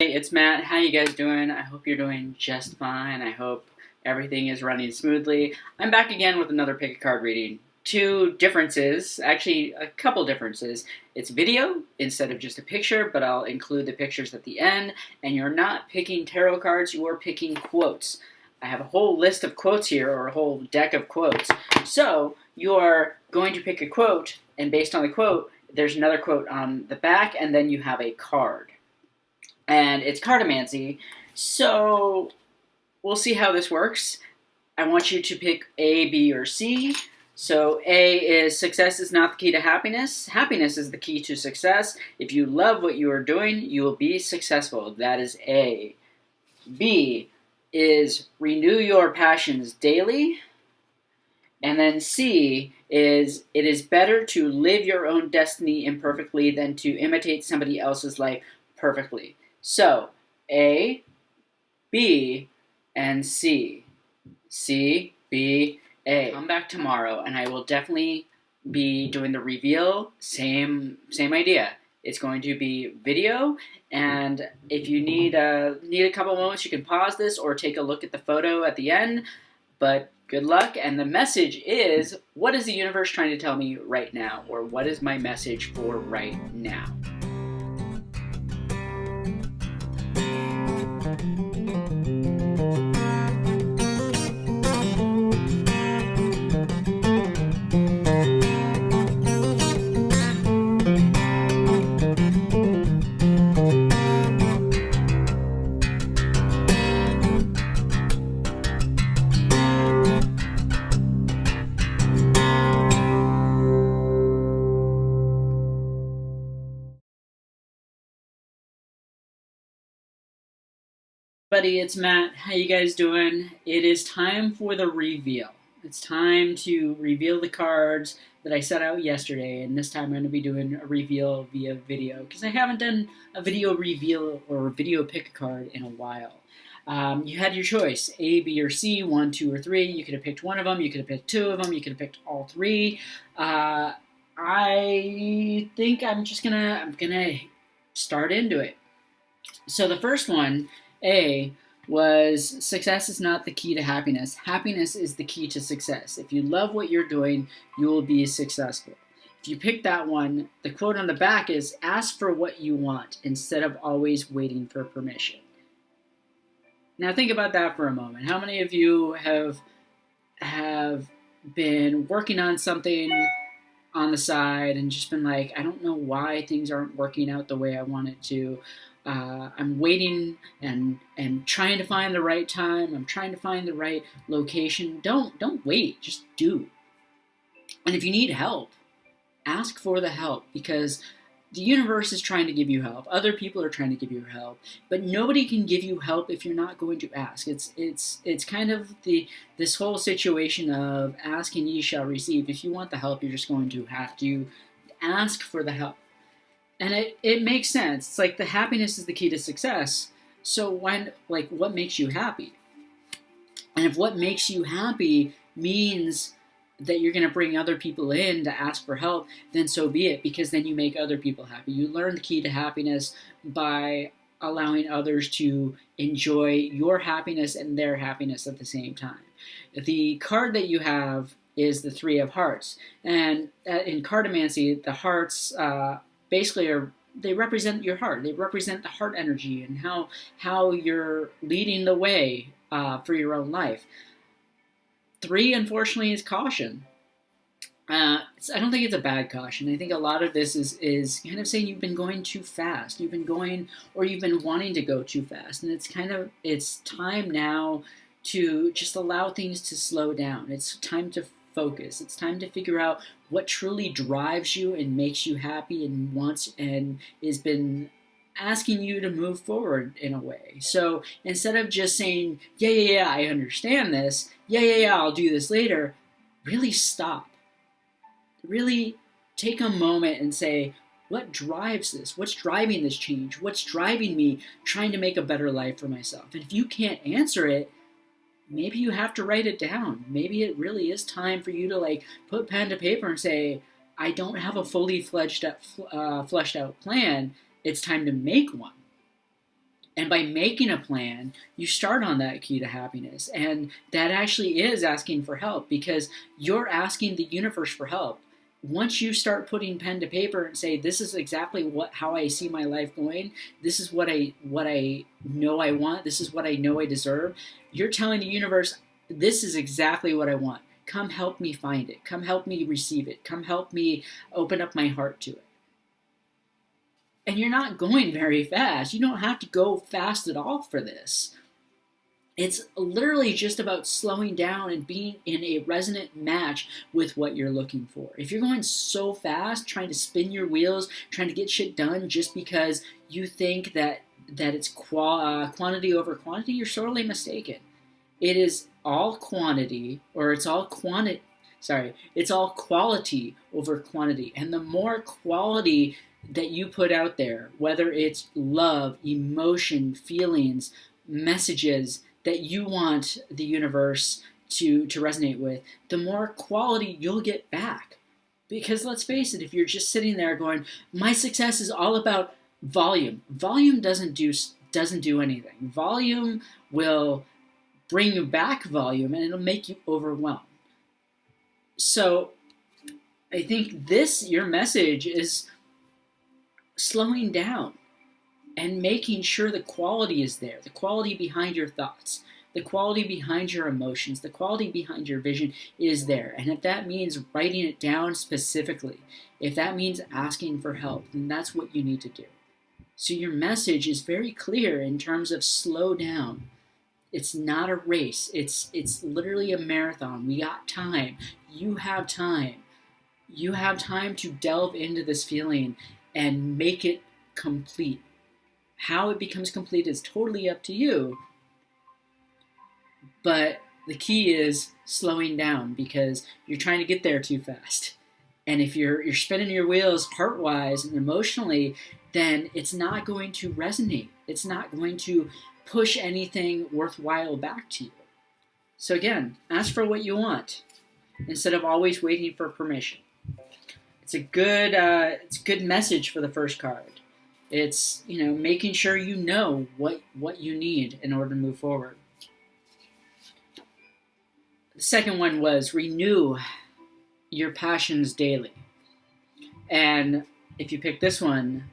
Hey, it's Matt. How you guys doing? I hope you're doing just fine. I hope everything is running smoothly. I'm back again with another pick a card reading. Two differences, actually a couple differences. It's video instead of just a picture, but I'll include the pictures at the end. And you're not picking tarot cards, you are picking quotes. I have a whole list of quotes here, or a whole deck of quotes. So you are going to pick a quote, and based on the quote, there's another quote on the back, and then you have a card. And it's cartomancy, so we'll see how this works. I want you to pick A, B, or C. So A is success is not the key to happiness. Happiness is the key to success. If you love what you are doing, you will be successful. That is A. B is renew your passions daily. And then C is it is better to live your own destiny imperfectly than to imitate somebody else's life perfectly. So, A, B, and C. C, B, A. Come back tomorrow, and I will definitely be doing the reveal. Same idea. It's going to be video, and if you need a couple moments, you can pause this or take a look at the photo at the end. But good luck, and the message is, what is the universe trying to tell me right now? Or what is my message for right now? Buddy, it's Matt. How you guys doing? It is time for the reveal. It's time to reveal the cards that I set out yesterday, and this time I'm going to be doing a reveal via video because I haven't done a video reveal or a video pick a card in a while. You had your choice, A, B, or C, 1, 2, or 3. You could have picked one of them. You could have picked two of them. You could have picked all three. I think I'm gonna start into it. So the first one, A, was success is not the key to happiness. Happiness is the key to success. If you love what you're doing, you will be successful. If you pick that one, the quote on the back is ask for what you want instead of always waiting for permission. Now think about that for a moment. How many of you have been working on something on the side and just been like, I don't know why things aren't working out the way I want it to. I'm waiting and trying to find the right time. I'm trying to find the right location. Don't wait. Just do. And if you need help, ask for the help because the universe is trying to give you help. Other people are trying to give you help, but nobody can give you help if you're not going to ask. It's kind of this whole situation of ask and ye shall receive. If you want the help, you're just going to have to ask for the help. And it makes sense. It's like the happiness is the key to success. So what makes you happy? And if what makes you happy means that you're going to bring other people in to ask for help, then so be it, because then you make other people happy. You learn the key to happiness by allowing others to enjoy your happiness and their happiness at the same time. The card that you have is the Three of Hearts. And in cartomancy, the hearts basically they represent your heart. They represent the heart energy and how you're leading the way for your own life. 3, unfortunately, is caution. I don't think it's a bad caution. I think a lot of this is kind of saying you've been going too fast. You've been wanting to go too fast. And it's time now to just allow things to slow down. It's time to focus. It's time to figure out what truly drives you and makes you happy and wants and has been asking you to move forward in a way. So instead of just saying, yeah, I understand this, yeah, I'll do this later, really stop. Really take a moment and say, what drives this? What's driving this change? What's driving me trying to make a better life for myself? And if you can't answer it, maybe you have to write it down. Maybe it really is time for you to put pen to paper and say, I don't have a fully fleshed out plan. It's time to make one. And by making a plan, you start on that key to happiness. And that actually is asking for help, because you're asking the universe for help. Once you start putting pen to paper and say, this is exactly how I see my life going, this is what I know I want, this is what I know I deserve, you're telling the universe, this is exactly what I want. Come help me find it. Come help me receive it. Come help me open up my heart to it. And you're not going very fast. You don't have to go fast at all for this. It's literally just about slowing down and being in a resonant match with what you're looking for. If you're going so fast, trying to spin your wheels, trying to get shit done just because you think that it's quantity over quantity, you're sorely mistaken. It is all quantity, or it's all quality over quantity. And the more quality that you put out there, whether it's love, emotion, feelings, messages that you want the universe to resonate with, the more quality you'll get back. Because let's face it, if you're just sitting there going, my success is all about volume, volume doesn't do anything. Volume will bring you back volume, and it'll make you overwhelmed. So I think your message is slowing down and making sure the quality is there, the quality behind your thoughts, the quality behind your emotions, the quality behind your vision is there. And if that means writing it down specifically, if that means asking for help, then that's what you need to do. So your message is very clear in terms of slow down. It's not a race. It's literally a marathon. We got time. You have time. You have time to delve into this feeling and make it complete. How it becomes complete is totally up to you. But the key is slowing down, because you're trying to get there too fast. And if you're spinning your wheels heart-wise and emotionally, then it's not going to resonate. It's not going to push anything worthwhile back to you. So again, ask for what you want instead of always waiting for permission. It's a good message for the first card. It's making sure you know what you need in order to move forward. The second one was renew your passions daily. And if you pick this one,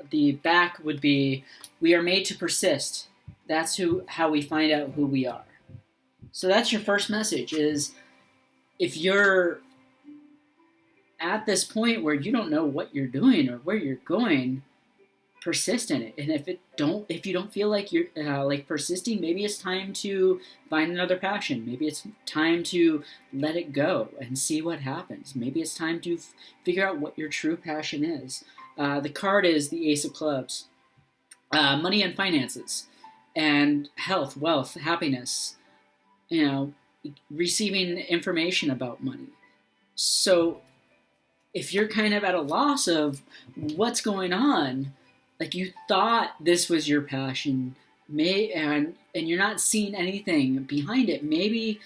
the back would be, we are made to persist. That's how we find out who we are. So that's your first message, is if you're at this point where you don't know what you're doing or where you're going, persist in it. And if you don't feel like you're like persisting, maybe it's time to find another passion. Maybe it's time to let it go and see what happens. Maybe it's time to figure out what your true passion is. The card is the Ace of Clubs. Money and finances, and health, wealth, happiness, receiving information about money. So if you're kind of at a loss of what's going on, like you thought this was your passion, and you're not seeing anything behind it, maybe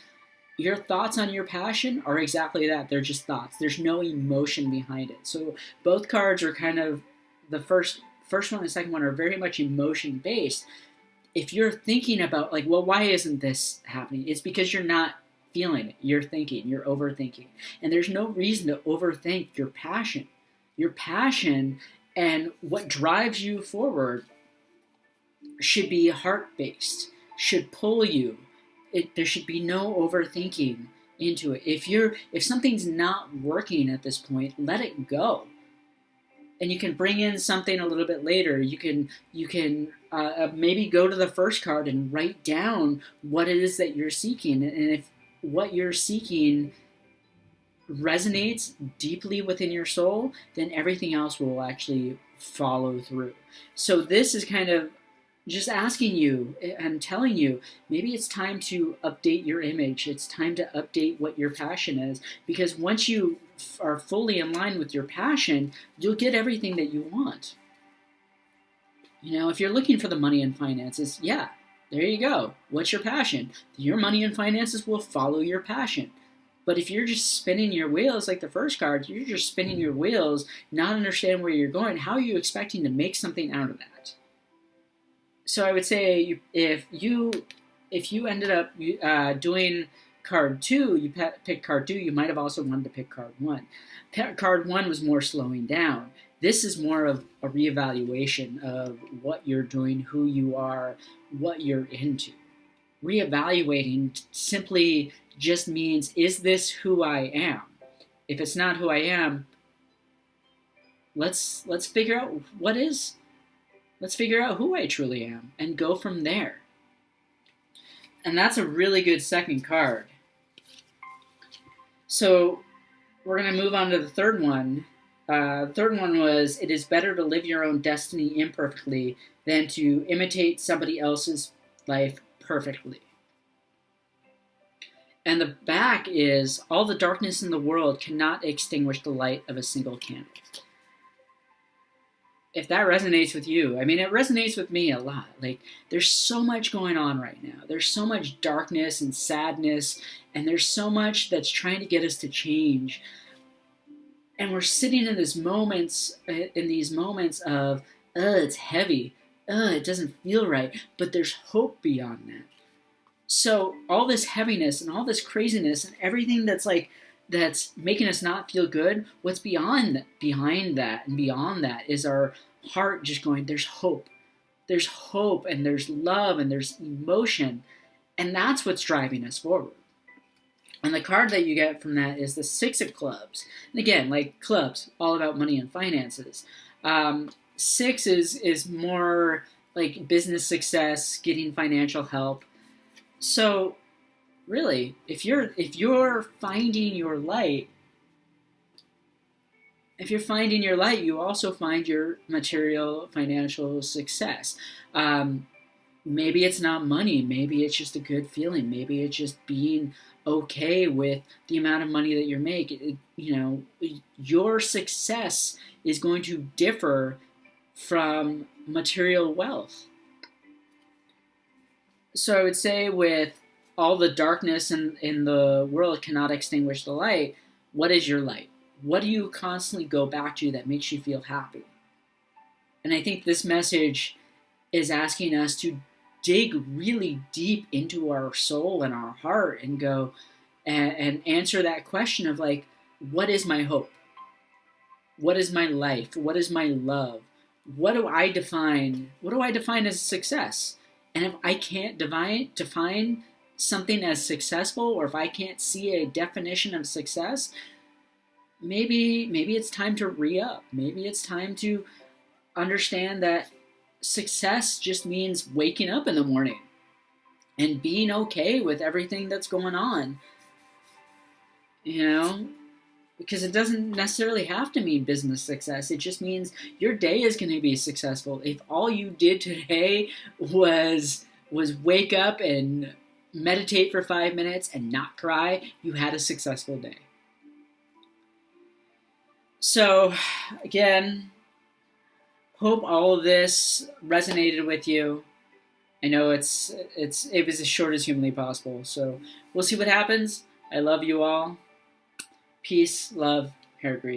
your thoughts on your passion are exactly that. They're just thoughts. There's no emotion behind it. So both cards are kind of, the first one and the second one are very much emotion based. If you're thinking about like, well, why isn't this happening? It's because you're not feeling it. You're thinking, you're overthinking. And there's no reason to overthink your passion. Your passion and what drives you forward should be heart-based, should pull you. There should be no overthinking into it. If something's not working at this point, let it go. And you can bring in something a little bit later. You can maybe go to the first card and write down what it is that you're seeking. And if what you're seeking resonates deeply within your soul, then everything else will actually follow through. So this is kind of just asking you and telling you, maybe it's time to update your image. It's time to update what your passion is. Because once you are fully in line with your passion, you'll get everything that you want. If you're looking for the money and finances, yeah, there you go. What's your passion? Your money and finances will follow your passion. But if you're just spinning your wheels like the first card, you're just spinning your wheels, not understanding where you're going, how are you expecting to make something out of that? So I would say if you ended up doing card 2, you picked card 2, you might have also wanted to pick card 1. Card 1 was more slowing down. This is more of a reevaluation of what you're doing, who you are, what you're into. Reevaluating simply just means, is this who I am? If it's not who I am, let's figure out what is. Let's figure out who I truly am and go from there. And that's a really good second card. So we're going to move on to the third one. The third one was, it is better to live your own destiny imperfectly than to imitate somebody else's life perfectly. And the back is, all the darkness in the world cannot extinguish the light of a single candle. If that resonates with you, I mean, it resonates with me a lot. Like, there's so much going on right now. There's so much darkness and sadness, and there's so much that's trying to get us to change. And we're sitting in these moments of, it's heavy, it doesn't feel right, but there's hope beyond that. So all this heaviness and all this craziness and everything that's making us not feel good, what's behind that and beyond that is our heart just going, there's hope. There's hope and there's love and there's emotion. And that's what's driving us forward. And the card that you get from that is the 6 of clubs. And again, like clubs, all about money and finances. 6 is more like business success, getting financial help. So really, if you're finding your light, you also find your material financial success. Maybe it's not money. Maybe it's just a good feeling. Maybe it's just being okay with the amount of money that you make. Your success is going to differ from material wealth. So I would say, with all the darkness in the world cannot extinguish the light, what is your light? What do you constantly go back to that makes you feel happy? And I think this message is asking us to dig really deep into our soul and our heart and go and answer that question of, like, what is my hope? What is my life? What is my love? What do I define as success? And if I can't define something as successful, or if I can't see a definition of success, maybe it's time to re-up. Maybe it's time to understand that success just means waking up in the morning and being okay with everything that's going on. Because it doesn't necessarily have to mean business success. It just means your day is going to be successful. If all you did today was wake up and meditate for 5 minutes and not cry, you had a successful day. So, again, hope all of this resonated with you. I know it was as short as humanly possible. So we'll see what happens. I love you all. Peace, love, hair grease.